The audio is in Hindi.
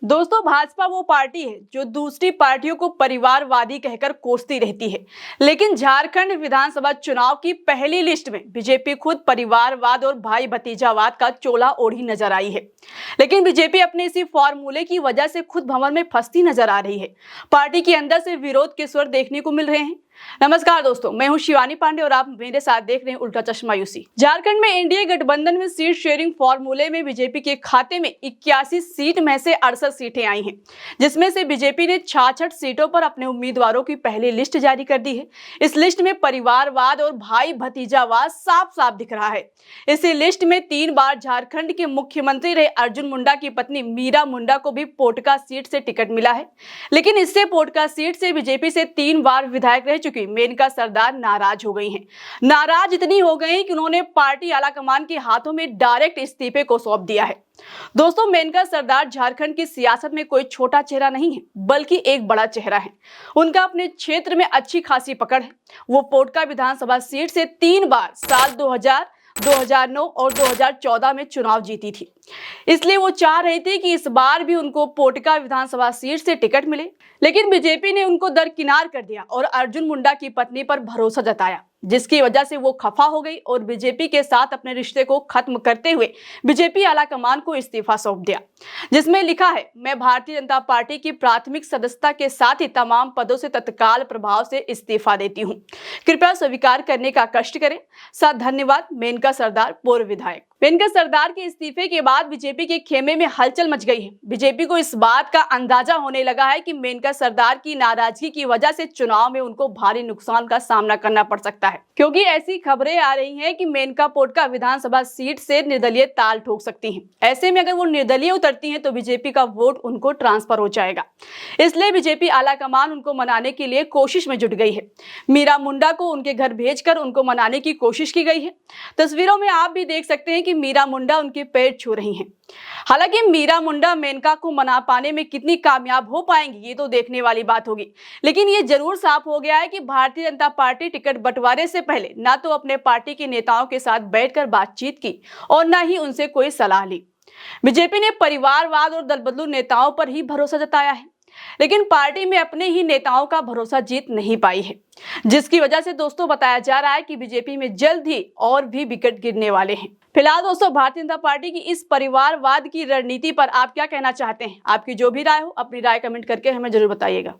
दोस्तों, भाजपा वो पार्टी है जो दूसरी पार्टियों को परिवारवादी कहकर कोसती रहती है। लेकिन झारखंड विधानसभा चुनाव की पहली लिस्ट में बीजेपी खुद परिवारवाद और भाई भतीजावाद का चोला ओढ़ी नजर आई है। लेकिन बीजेपी अपने इसी फॉर्मूले की वजह से खुद भंवर में फंसती नजर आ रही है। पार्टी के अंदर से विरोध के स्वर देखने को मिल रहे हैं। नमस्कार दोस्तों, मैं हूं शिवानी पांडे और आप मेरे साथ देख रहे हैं उल्टा चश्मा यूसी। झारखंड में एनडीए गठबंधन में सीट शेयरिंग फॉर्मूले में बीजेपी के खाते में 81 सीट में से 68 सीटें आई हैं, जिसमें से बीजेपी ने 66 सीटों पर अपने उम्मीदवारों की पहली लिस्ट जारी कर दी है। इस लिस्ट में परिवारवाद और भाई भतीजावाद साफ साफ दिख रहा है। इसी लिस्ट में 3 बार झारखंड के मुख्यमंत्री रहे अर्जुन मुंडा की पत्नी मीरा मुंडा को भी पोटका सीट से टिकट मिला है। लेकिन इससे पोटका सीट से बीजेपी से 3 बार विधायक रह चुकी मेनका सरदार नाराज हो गई हैं। नाराज इतनी हो गई कि उन्होंने पार्टी आलाकमान के हाथों में डायरेक्ट इस्तीफे को सौंप दिया है। दोस्तों, मेनका सरदार झारखंड की सियासत में कोई छोटा चेहरा नहीं है, बल्कि एक बड़ा चेहरा है। उनका अपने क्षेत्र में अच्छी खासी पकड़ है। वो पोटका विधानसभा सीट से 3 बार साल 2000, 2009 और 2014 में चुनाव जीती थी। इसलिए वो चाह रही थी कि इस बार भी उनको पोटका विधानसभा सीट से टिकट मिले। लेकिन बीजेपी ने उनको दरकिनार कर दिया और अर्जुन मुंडा की पत्नी पर भरोसा जताया, जिसकी वजह से वो खफा हो गई और बीजेपी के साथ अपने रिश्ते को खत्म करते हुए बीजेपी आलाकमान को इस्तीफा सौंप दिया, जिसमें लिखा है, मैं भारतीय जनता पार्टी की प्राथमिक सदस्यता के साथ ही तमाम पदों से तत्काल प्रभाव से इस्तीफा देती हूँ। कृपया स्वीकार करने का कष्ट करें। साथ धन्यवाद, मेनका सरदार, पूर्व विधायक। मेनका सरदार के इस्तीफे के बाद बीजेपी के खेमे में हलचल मच गई है। बीजेपी को इस बात का अंदाजा होने लगा है कि मेनका सरदार की नाराजगी की वजह से चुनाव में उनको भारी नुकसान का सामना करना पड़ सकता है, क्योंकि ऐसी खबरें आ रही हैं कि मेनका पोटका विधानसभा सीट से निर्दलीय ताल ठोक सकती हैं। ऐसे में अगर वो निर्दलीय उतरती हैं तो बीजेपी का वोट उनको ट्रांसफर हो जाएगा। इसलिए बीजेपी आलाकमान उनको मनाने के लिए कोशिश में जुट गई है। मीरा मुंडा को उनके घर भेजकर उनको मनाने की कोशिश की गई है। तस्वीरों में आप भी देख सकते हैं कि मीरा मुंडा उनके पैर छू रही हैं। हालांकि मीरा मुंडा मेनका को मना पाने में कितनी कामयाब हो पाएंगी, ये तो देखने वाली बात होगी। लेकिन ये जरूर साफ हो गया है कि भारतीय जनता पार्टी टिकट बंटवारे से पहले ना तो अपने पार्टी के नेताओं के साथ बैठकर बातचीत की और ना ही उनसे कोई सलाह ली। बीजेपी ने परिवारवाद और दल बदलू नेताओं पर ही भरोसा जताया है, लेकिन पार्टी में अपने ही नेताओं का भरोसा जीत नहीं पाई है, जिसकी वजह से दोस्तों बताया जा रहा है कि बीजेपी में जल्द ही और भी विकेट गिरने वाले हैं। फिलहाल दोस्तों, भारतीय जनता पार्टी की इस परिवारवाद की रणनीति पर आप क्या कहना चाहते हैं? आपकी जो भी राय हो, अपनी राय कमेंट करके हमें जरूर बताइएगा।